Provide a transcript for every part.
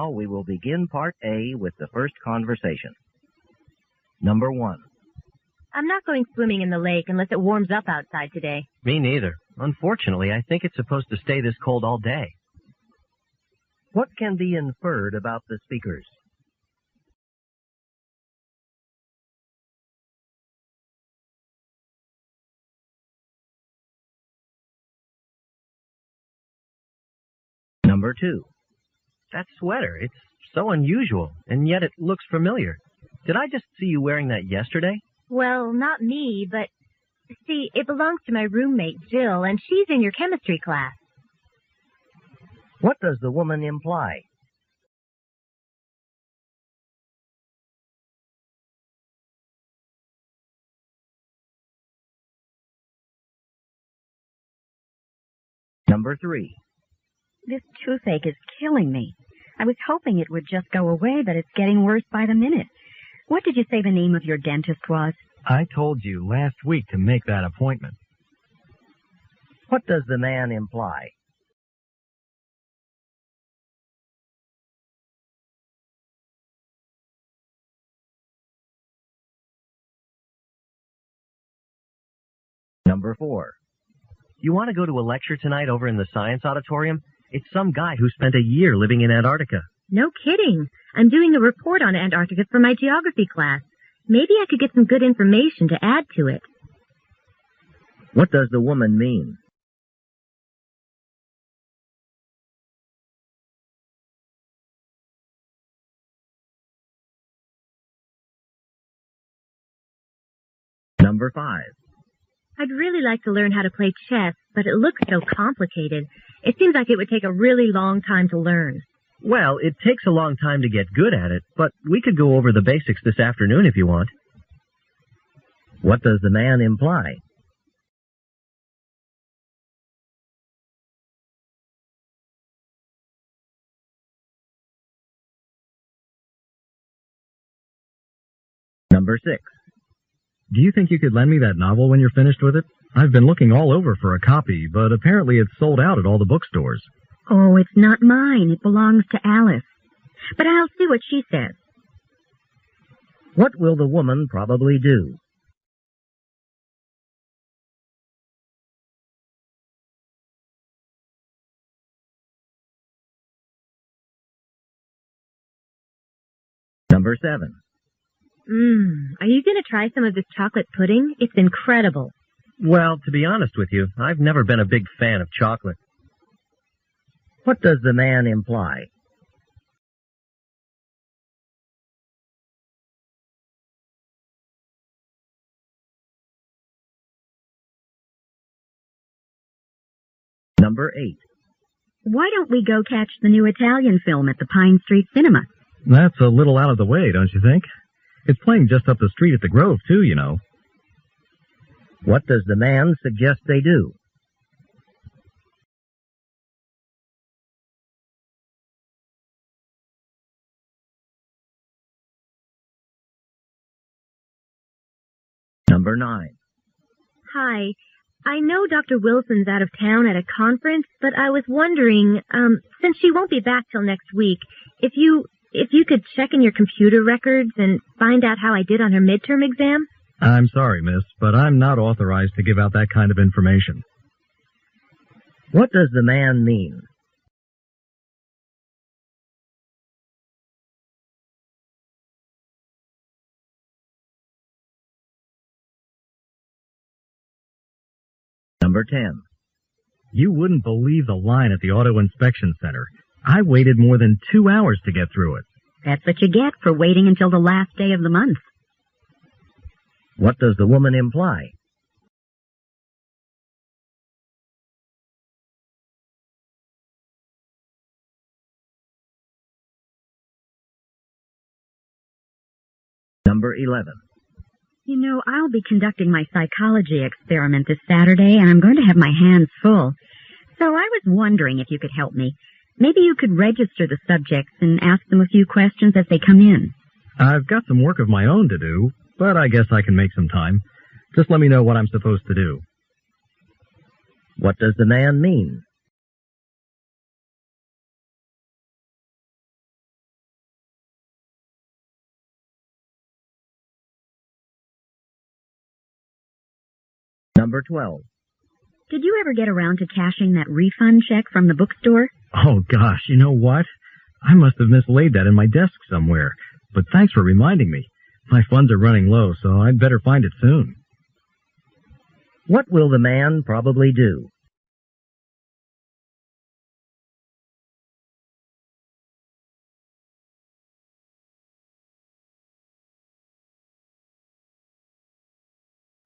now we will begin Part A with the first conversation. Number 1. I'm not going swimming in the lake unless it warms up outside today. Me neither. Unfortunately, I think it's supposed to stay this cold all day. What can be inferred about the speakers? Number 2. That sweater, it's so unusual, and yet it looks familiar. Did I just see you wearing that yesterday? Well, not me, but see, it belongs to my roommate, Jill, and she's in your chemistry class. What does the woman imply? Number 3. This toothache is killing me. I was hoping it would just go away, but it's getting worse by the minute. What did you say the name of your dentist was? I told you last week to make that appointment. What does the man imply? Number 4. You want to go to a lecture tonight over in the science auditorium? It's some guy who spent a year living in Antarctica. No kidding. I'm doing a report on Antarctica for my geography class. Maybe I could get some good information to add to it. What does the woman mean? Number 5. I'd really like to learn how to play chess, but it looks so complicated. It seems like it would take a really long time to learn. Well, it takes a long time to get good at it, but we could go over the basics this afternoon if you want. What does the man imply? Number 6. Do you think you could lend me that novel when you're finished with it? I've been looking all over for a copy, but apparently it's sold out at all the bookstores. Oh, it's not mine. It belongs to Alice. But I'll see what she says. What will the woman probably do? Number 7. Are you going to try some of this chocolate pudding? It's incredible. Well, to be honest with you, I've never been a big fan of chocolate. What does the man imply? Number 8. Why don't we go catch the new Italian film at the Pine Street Cinema? That's a little out of the way, don't you think? It's playing just up the street at the Grove, too, you know. What does the man suggest they do? Number 9. Hi. I know Dr. Wilson's out of town at a conference, but I was wondering, since she won't be back till next week, if you could check in your computer records and find out how I did on her midterm exam? I'm sorry, miss, but I'm not authorized to give out that kind of information. What does the man mean? Number 10. You wouldn't believe the line at the Auto Inspection Center. I waited more than 2 hours to get through it. That's what you get for waiting until the last day of the month. What does the woman imply? Number 11. You know, I'll be conducting my psychology experiment this Saturday, and I'm going to have my hands full. So I was wondering if you could help me. Maybe you could register the subjects and ask them a few questions as they come in. I've got some work of my own to do, but I guess I can make some time. Just let me know what I'm supposed to do. What does the man mean? Number 12. Did you ever get around to cashing that refund check from the bookstore? Oh, gosh, you know what? I must have mislaid that in my desk somewhere. But thanks for reminding me. My funds are running low, so I'd better find it soon. What will the man probably do?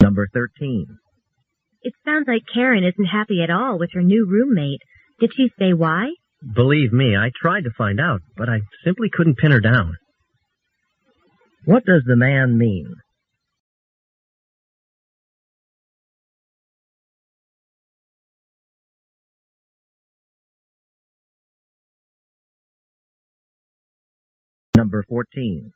Number 13. It sounds like Karen isn't happy at all with her new roommate. Did she say why? Believe me, I tried to find out, but I simply couldn't pin her down. What does the man mean? Number 14.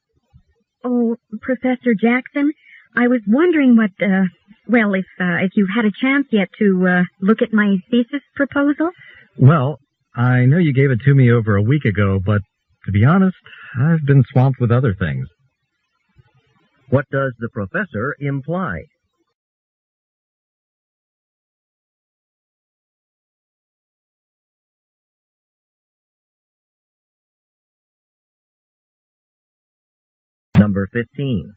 Oh, Professor Jackson, I was wondering what, if you had a chance yet to look at my thesis proposal? Well, I know you gave it to me over a week ago, but to be honest, I've been swamped with other things. What does the professor imply? Number 15.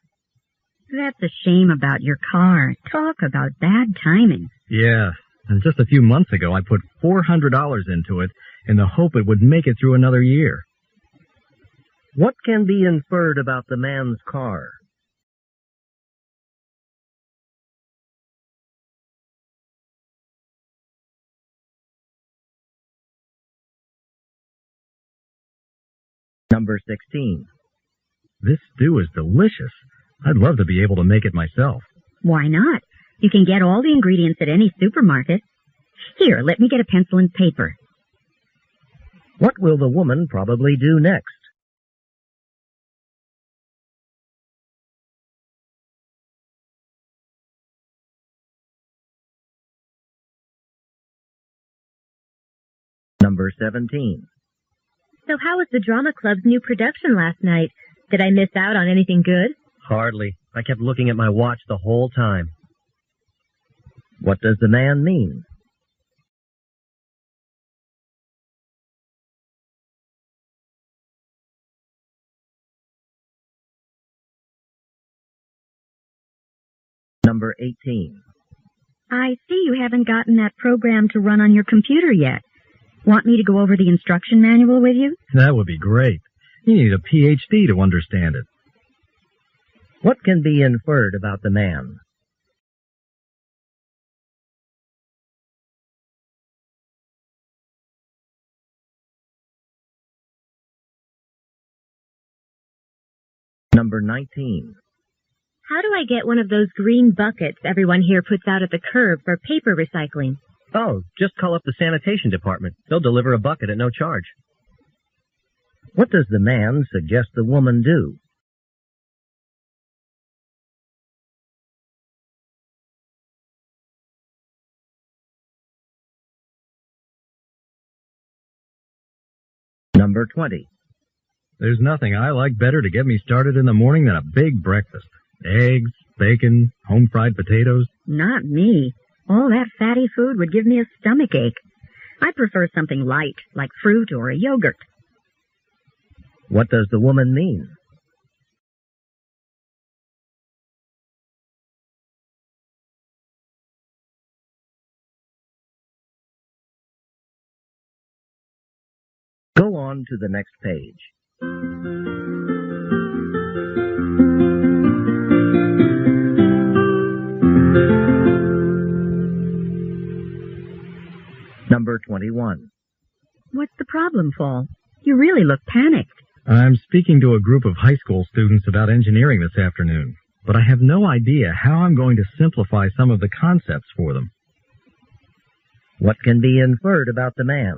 That's a shame about your car. Talk about bad timing. Yeah, and just a few months ago I put $400 into it in the hope it would make it through another year. What can be inferred about the man's car? Number 16. This stew is delicious. I'd love to be able to make it myself. Why not? You can get all the ingredients at any supermarket. Here, let me get a pencil and paper. What will the woman probably do next? Number 17. So how was the drama club's new production last night? Did I miss out on anything good? Hardly. I kept looking at my watch the whole time. What does the man mean? Number 18. I see you haven't gotten that program to run on your computer yet. Want me to go over the instruction manual with you? That would be great. You need a PhD to understand it. What can be inferred about the man? Number 19. How do I get one of those green buckets everyone here puts out at the curb for paper recycling? Oh, just call up the sanitation department. They'll deliver a bucket at no charge. What does the man suggest the woman do? Number 20. There's nothing I like better to get me started in the morning than a big breakfast. Eggs, bacon, home-fried potatoes. Not me. All that fatty food would give me a stomach ache. I prefer something light, like fruit or a yogurt. What does the woman mean? Go on to the next page. Number 21. What's the problem, Paul? You really look panicked. I'm speaking to a group of high school students about engineering this afternoon, but I have no idea how I'm going to simplify some of the concepts for them. What can be inferred about the man?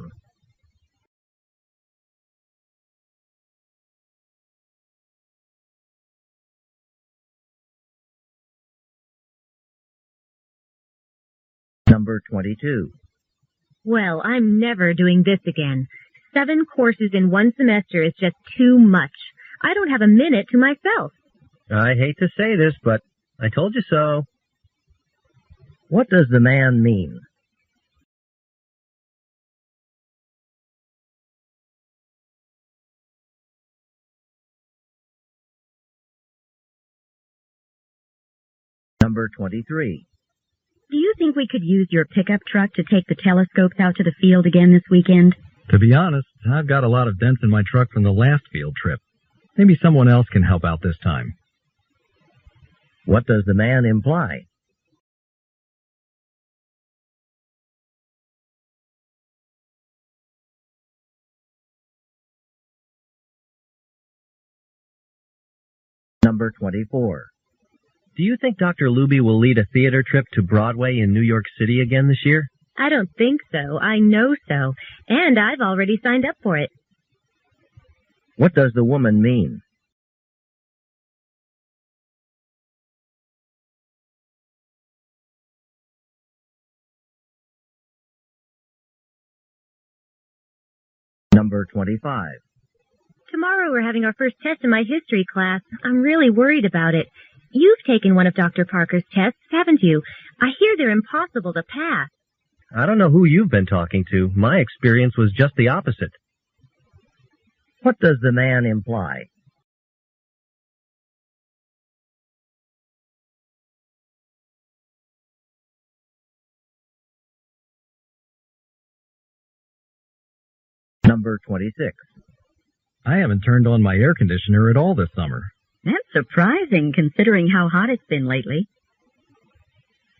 Number 22. Well, I'm never doing this again. 7 courses in one semester is just too much. I don't have a minute to myself. I hate to say this, but I told you so. What does the man mean? Number 23. Do you think we could use your pickup truck to take the telescopes out to the field again this weekend? To be honest, I've got a lot of dents in my truck from the last field trip. Maybe someone else can help out this time. What does the man imply? Number 24. Do you think Dr. Luby will lead a theater trip to Broadway in New York City again this year? I don't think so. I know so. And I've already signed up for it. What does the woman mean? Number 25. Tomorrow we're having our first test in my history class. I'm really worried about it. You've taken one of Dr. Parker's tests, haven't you? I hear they're impossible to pass. I don't know who you've been talking to. My experience was just the opposite. What does the man imply? Number 26. I haven't turned on my air conditioner at all this summer. That's surprising, considering how hot it's been lately.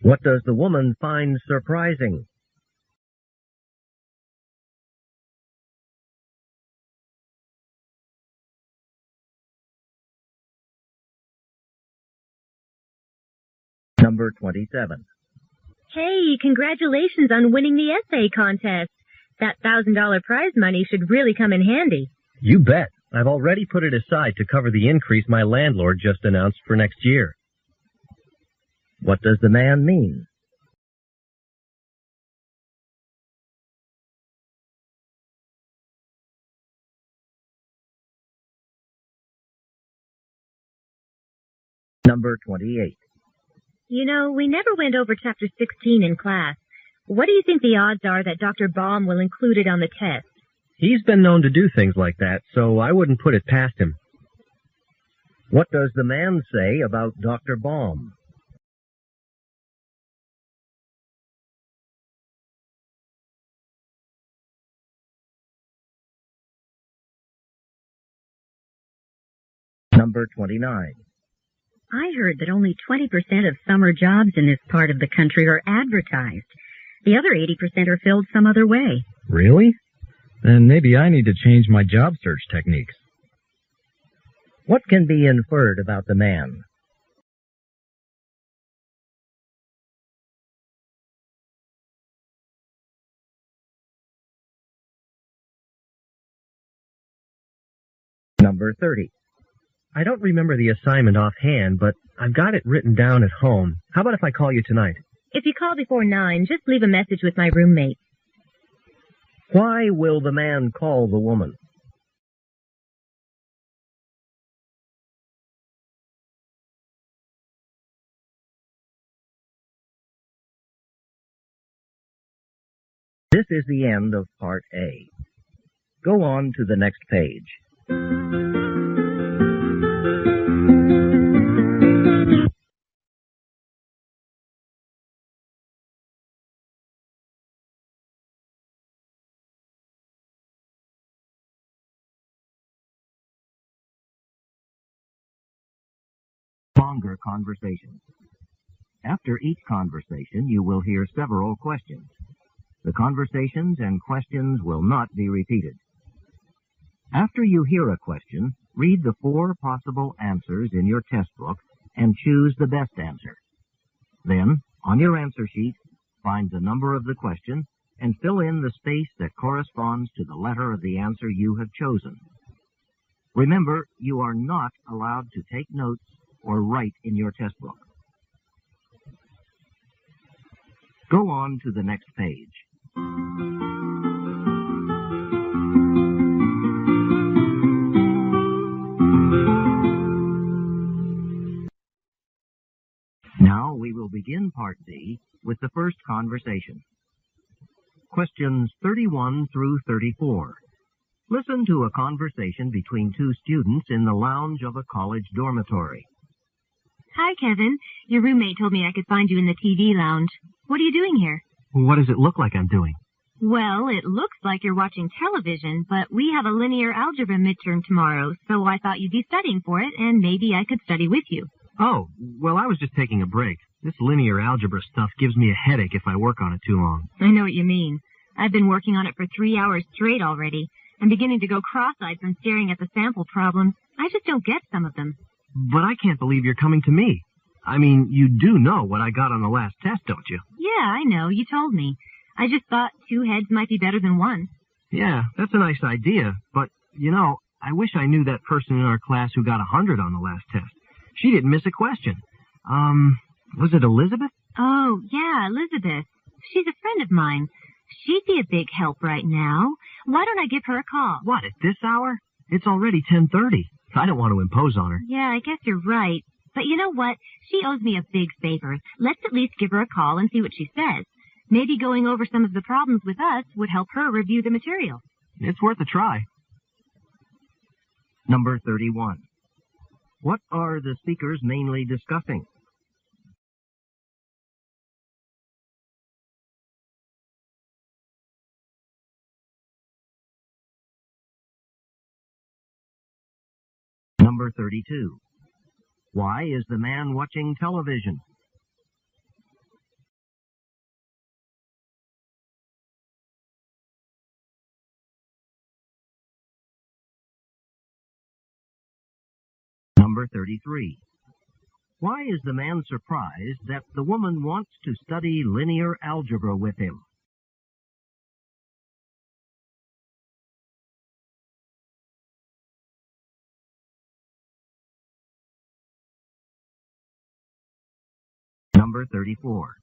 What does the woman find surprising? Number 27. Hey, congratulations on winning the essay contest. That $1,000 prize money should really come in handy. You bet. I've already put it aside to cover the increase my landlord just announced for next year. What does the man mean? Number 28. You know, we never went over Chapter 16 in class. What do you think the odds are that Dr. Baum will include it on the test? He's been known to do things like that, so I wouldn't put it past him. What does the man say about Dr. Baum? Number 29. I heard that only 20% of summer jobs in this part of the country are advertised. The other 80% are filled some other way. Really? Then maybe I need to change my job search techniques. What can be inferred about the man? Number 30. I don't remember the assignment offhand, but I've got it written down at home. How about if I call you tonight? If you call before 9, just leave a message with my roommate. Why will the man call the woman? This is the end of Part A. Go on to the next page. Longer conversations. After each conversation, you will hear several questions. The conversations and questions will not be repeated. After you hear a question, read the 4 possible answers in your test book and choose the best answer. Then, on your answer sheet, find the number of the question and fill in the space that corresponds to the letter of the answer you have chosen. Remember, you are not allowed to take notes or write in your test book. Go on to the next page. Now we will begin Part D with the first conversation. Questions 31 through 34. Listen to a conversation between two students in the lounge of a college dormitory. Hi, Kevin. Your roommate told me I could find you in the TV lounge. What are you doing here? What does it look like I'm doing? Well, it looks like you're watching television, but we have a linear algebra midterm tomorrow, so I thought you'd be studying for it, and maybe I could study with you. Oh, well, I was just taking a break. This linear algebra stuff gives me a headache if I work on it too long. I know what you mean. I've been working on it for 3 hours straight already. I'm beginning to go cross-eyed from staring at the sample problems. I just don't get some of them. But I can't believe you're coming to me. I mean, you do know what I got on the last test, don't you? Yeah, I know. You told me. I just thought 2 heads might be better than 1. Yeah, that's a nice idea. But, you know, I wish I knew that person in our class who got 100 on the last test. She didn't miss a question. Was it Elizabeth? Oh, yeah, Elizabeth. She's a friend of mine. She'd be a big help right now. Why don't I give her a call? What, at this hour? It's already 10:30. I don't want to impose on her. Yeah, I guess you're right. But you know what? She owes me a big favor. Let's at least give her a call and see what she says. Maybe going over some of the problems with us would help her review the material. It's worth a try. Number 31. What are the speakers mainly discussing? Number 32. Why is the man watching television? Number 33. Why is the man surprised that the woman wants to study linear algebra with him? Number 34.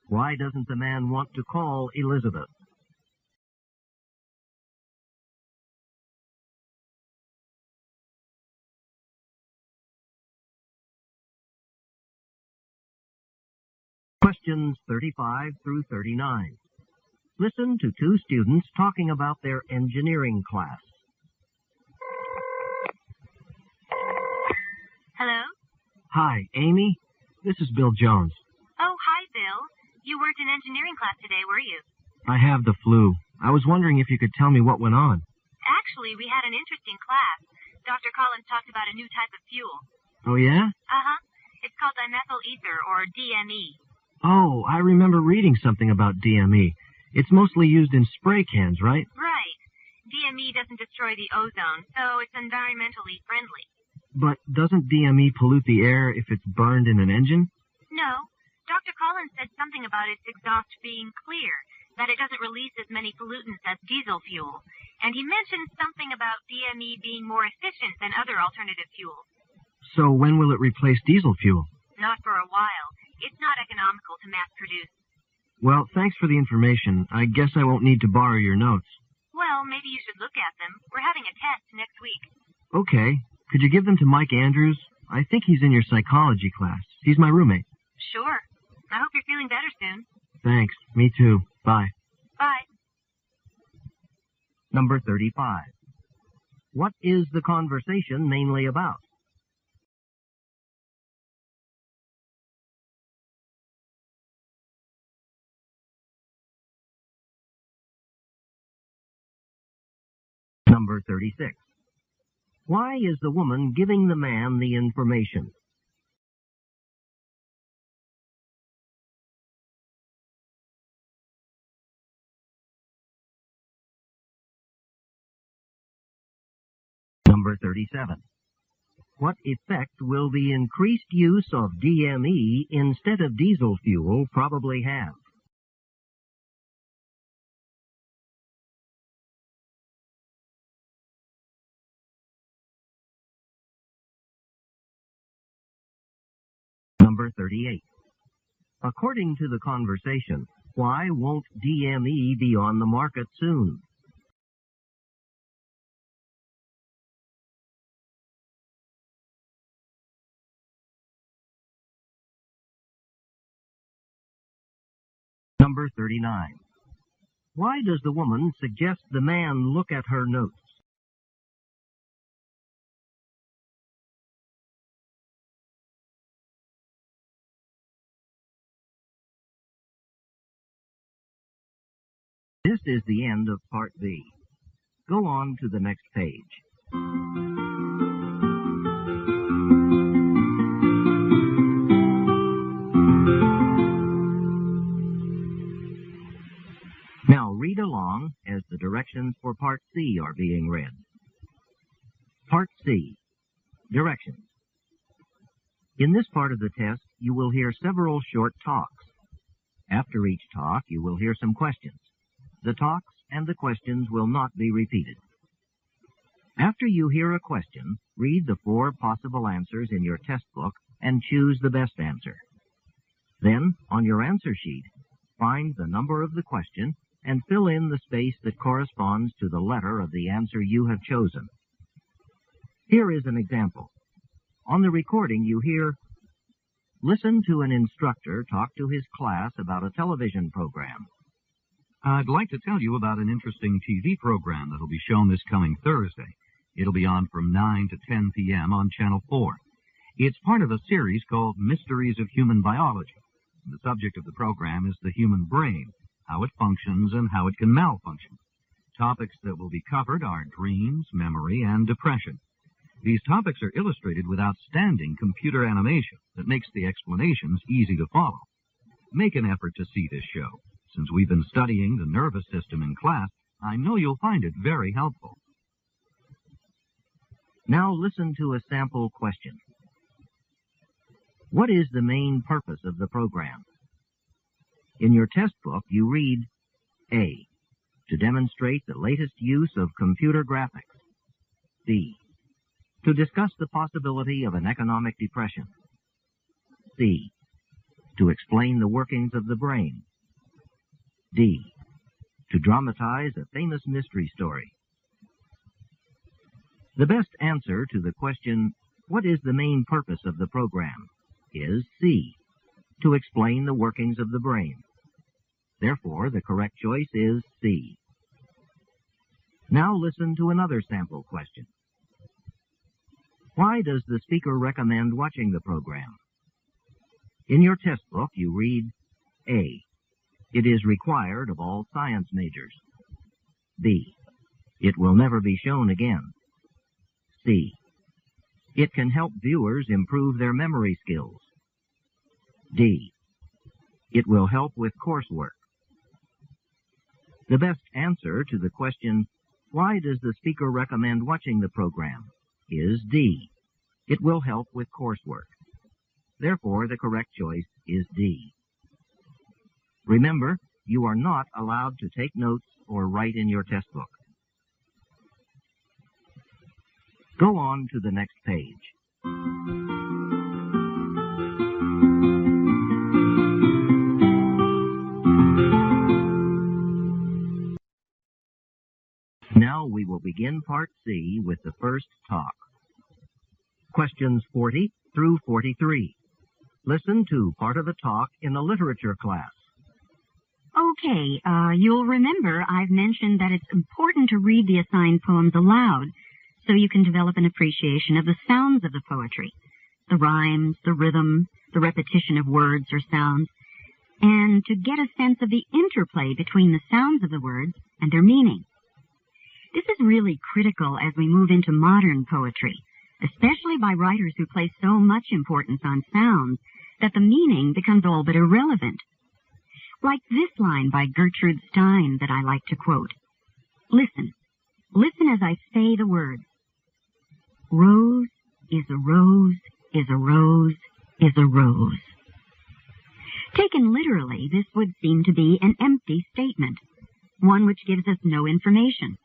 Why doesn't the man want to call Elizabeth? Questions 35 through 39. Listen to two students talking about their engineering class. Hello? Hi, Amy. This is Bill Jones. Oh, hi, Bill. You weren't in engineering class today, were you? I have the flu. I was wondering if you could tell me what went on. Actually, we had an interesting class. Dr. Collins talked about a new type of fuel. Oh, yeah? Uh-huh. It's called dimethyl ether, or DME. Oh, I remember reading something about DME. It's mostly used in spray cans, right? Right. DME doesn't destroy the ozone, so it's environmentally friendly. But doesn't DME pollute the air if it's burned in an engine? No. Dr. Collins said something about its exhaust being clear, that it doesn't release as many pollutants as diesel fuel. And he mentioned something about DME being more efficient than other alternative fuels. So when will it replace diesel fuel? Not for a while. It's not economical to mass produce. Well, thanks for the information. I guess I won't need to borrow your notes. Well, maybe you should look at them. We're having a test next week. Okay. Could you give them to Mike Andrews? I think he's in your psychology class. He's my roommate. Sure. I hope you're feeling better soon. Thanks. Me too. Bye. Bye. Number 35. What is the conversation mainly about? Number 36. Why is the woman giving the man the information? Number 37. What effect will the increased use of DME instead of diesel fuel probably have? Number 38. According to the conversation, why won't DME be on the market soon? Number 39. Why does the woman suggest the man look at her notes? This is the end of Part B. Go on to the next page. Now read along as the directions for Part C are being read. Part C. Directions. In this part of the test, you will hear several short talks. After each talk, you will hear some questions. The talks and the questions will not be repeated. After you hear a question, read the 4 possible answers in your test book and choose the best answer. Then, on your answer sheet, find the number of the question and fill in the space that corresponds to the letter of the answer you have chosen. Here is an example. On the recording you hear, "Listen to an instructor talk to his class about a television program." I'd like to tell you about an interesting TV program that'll be shown this coming Thursday. It'll be on from 9 to 10 p.m. on Channel 4. It's part of a series called Mysteries of Human Biology. The subject of the program is the human brain, how it functions and how it can malfunction. Topics that will be covered are dreams, memory, and depression. These topics are illustrated with outstanding computer animation that makes the explanations easy to follow. Make an effort to see this show. Since we've been studying the nervous system in class, I know you'll find it very helpful. Now listen to a sample question. What is the main purpose of the program? In your test book, you read A. To demonstrate the latest use of computer graphics. B. To discuss the possibility of an economic depression. C. To explain the workings of the brain. D. To dramatize a famous mystery story. The best answer to the question, what is the main purpose of the program, is C. To explain the workings of the brain. Therefore, the correct choice is C. Now listen to another sample question. Why does the speaker recommend watching the program? In your test book, you read A. It is required of all science majors. B. It will never be shown again. C. It can help viewers improve their memory skills. D. It will help with coursework. The best answer to the question, why does the speaker recommend watching the program, is D. It will help with coursework. Therefore, the correct choice is D. Remember, you are not allowed to take notes or write in your test book. Go on to the next page. Now we will begin Part C with the first talk. Questions 40 through 43. Listen to part of the talk in a literature class. Okay, you'll remember I've mentioned that it's important to read the assigned poems aloud so you can develop an appreciation of the sounds of the poetry, the rhymes, the rhythm, the repetition of words or sounds, and to get a sense of the interplay between the sounds of the words and their meaning. This is really critical as we move into modern poetry, especially by writers who place so much importance on sounds that the meaning becomes all but irrelevant. Like this line by Gertrude Stein that I like to quote. Listen. Listen as I say the words. Rose is a rose, is a rose, is a rose. Taken literally, this would seem to be an empty statement, one which gives us no information.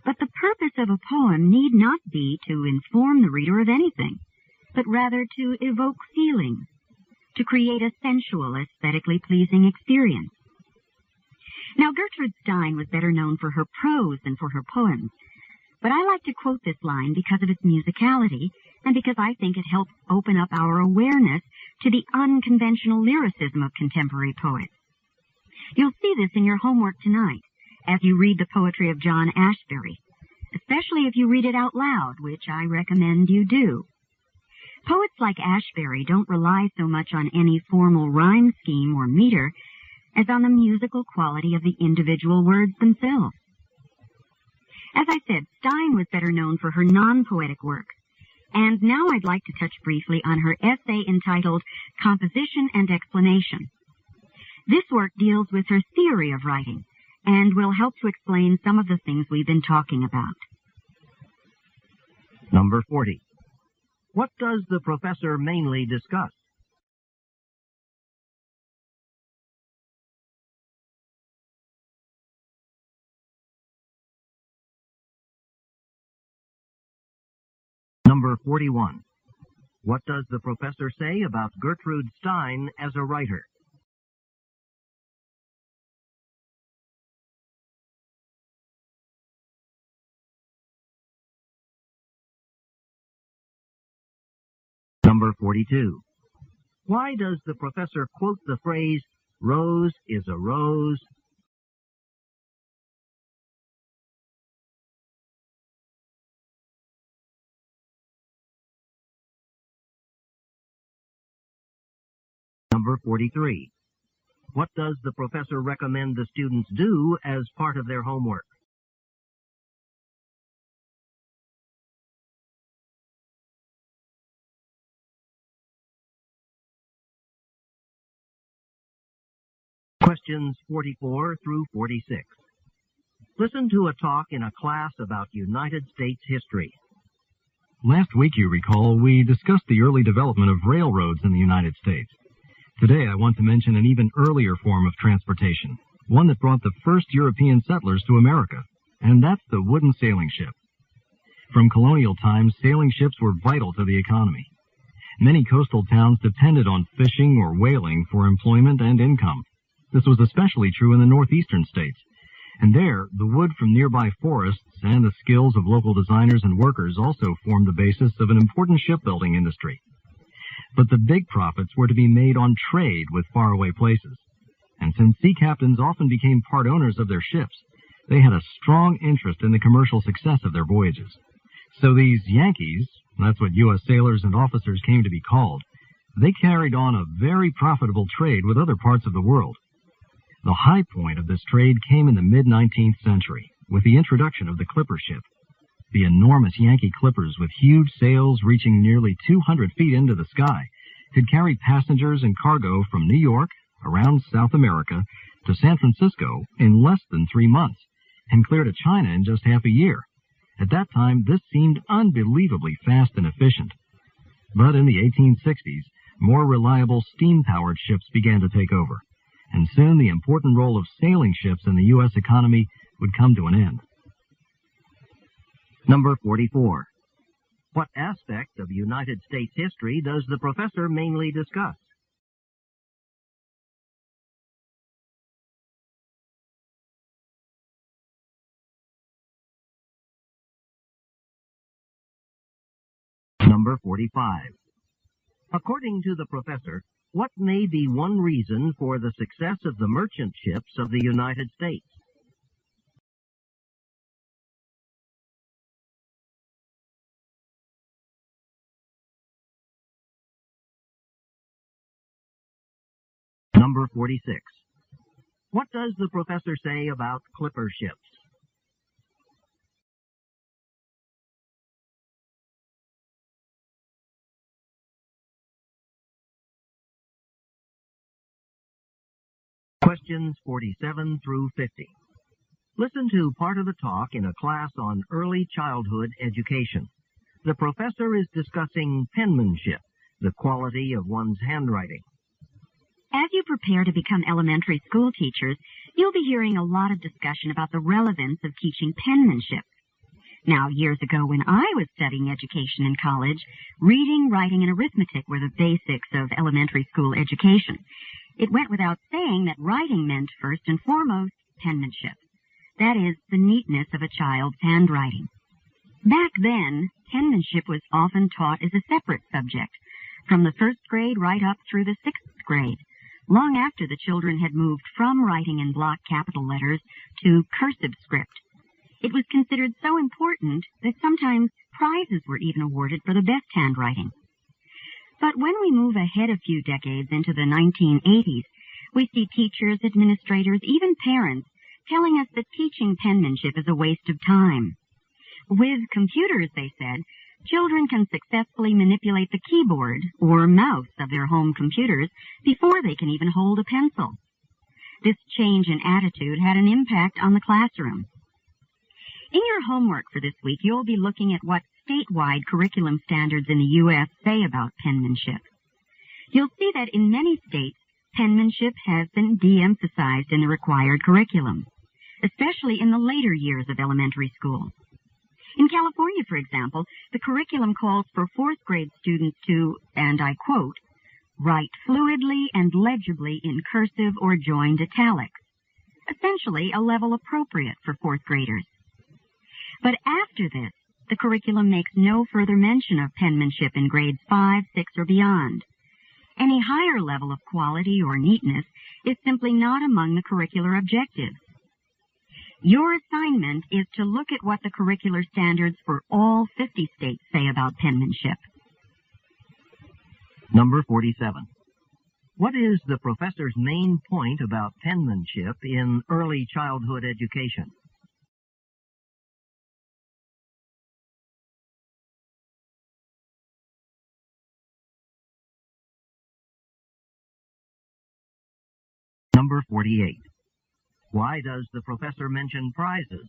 But the purpose of a poem need not be to inform the reader of anything, but rather to evoke feeling, to create a sensual, aesthetically pleasing experience. Now, Gertrude Stein was better known for her prose than for her poems, but I like to quote this line because of its musicality and because I think it helps open up our awareness to the unconventional lyricism of contemporary poets. You'll see this in your homework tonight as you read the poetry of John Ashbery, especially if you read it out loud, which I recommend you do. Poets like Ashbery don't rely so much on any formal rhyme scheme or meter as on the musical quality of the individual words themselves. As I said, Stein was better known for her non-poetic work, and now I'd like to touch briefly on her essay entitled Composition and Explanation. This work deals with her theory of writing and will help to explain some of the things we've been talking about. Number 40. What does the professor mainly discuss? Number 41. What does the professor say about Gertrude Stein as a writer? Number 42. Why does the professor quote the phrase, "Rose is a rose"? Number 43. What does the professor recommend the students do as part of their homework? Questions 44 through 46. Listen to a talk in a class about United States history. Last week, you recall, we discussed the early development of railroads in the United States. Today, I want to mention an even earlier form of transportation, one that brought the first European settlers to America, and that's the wooden sailing ship. From colonial times, sailing ships were vital to the economy. Many coastal towns depended on fishing or whaling for employment and income. This was especially true in the northeastern states, and there, the wood from nearby forests and the skills of local designers and workers also formed the basis of an important shipbuilding industry. But the big profits were to be made on trade with faraway places, and since sea captains often became part owners of their ships, they had a strong interest in the commercial success of their voyages. So these Yankees, that's what U.S. sailors and officers came to be called, they carried on a very profitable trade with other parts of the world. The high point of this trade came in the mid-19th century, with the introduction of the clipper ship. The enormous Yankee clippers, with huge sails reaching nearly 200 feet into the sky, could carry passengers and cargo from New York, around South America, to San Francisco in less than 3 months, and clear to China in just half a year. At that time, this seemed unbelievably fast and efficient. But in the 1860s, more reliable steam-powered ships began to take over, and soon the important role of sailing ships in the U.S. economy would come to an end. Number 44. What aspect of United States history does the professor mainly discuss? Number 45. According to the professor, what may be one reason for the success of the merchant ships of the United States? Number 46. What does the professor say about clipper ships? Questions 47 through 50. Listen to part of the talk in a class on early childhood education. The professor is discussing penmanship, the quality of one's handwriting. As you prepare to become elementary school teachers, you'll be hearing a lot of discussion about the relevance of teaching penmanship. Now, years ago when I was studying education in college, reading, writing, and arithmetic were the basics of elementary school education. It went without saying that writing meant, first and foremost, penmanship. That is, the neatness of a child's handwriting. Back then, penmanship was often taught as a separate subject, from the first grade right up through the 6th grade. long after the children had moved from writing in block capital letters to cursive script. It was considered so important that sometimes prizes were even awarded for the best handwriting. But when we move ahead a few decades into the 1980s, we see teachers, administrators, even parents telling us that teaching penmanship is a waste of time. With computers, they said, children can successfully manipulate the keyboard or mouse of their home computers before they can even hold a pencil. This change in attitude had an impact on the classroom. In your homework for this week, you'll be looking at what statewide curriculum standards in the U.S. say about penmanship. You'll see that in many states, penmanship has been de-emphasized in the required curriculum, especially in the later years of elementary school. In California, for example, the curriculum calls for fourth grade students to, and I quote, write fluidly and legibly in cursive or joined italics, essentially a level appropriate for fourth graders. But after this, the curriculum makes no further mention of penmanship in grades 5, 6, or beyond. Any higher level of quality or neatness is simply not among the curricular objectives. Your assignment is to look at what the curricular standards for all 50 states say about penmanship. Number 47. What is the professor's main point about penmanship in early childhood education? Number 48. Why does the professor mention prizes?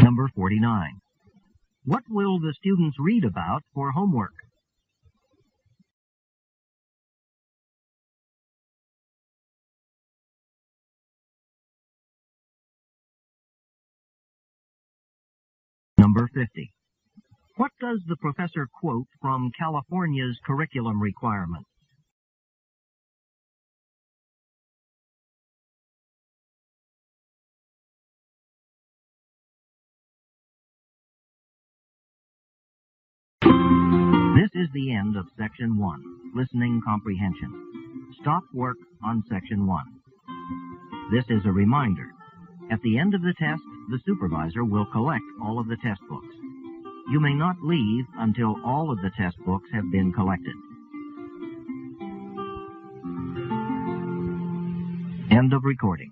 Number 49. What will the students read about for homework? Number 50. What does the professor quote from California's curriculum requirements? This is the end of Section 1, Listening Comprehension. Stop work on Section 1. This is a reminder. At the end of the test, the supervisor will collect all of the test books. You may not leave until all of the test books have been collected. End of recording.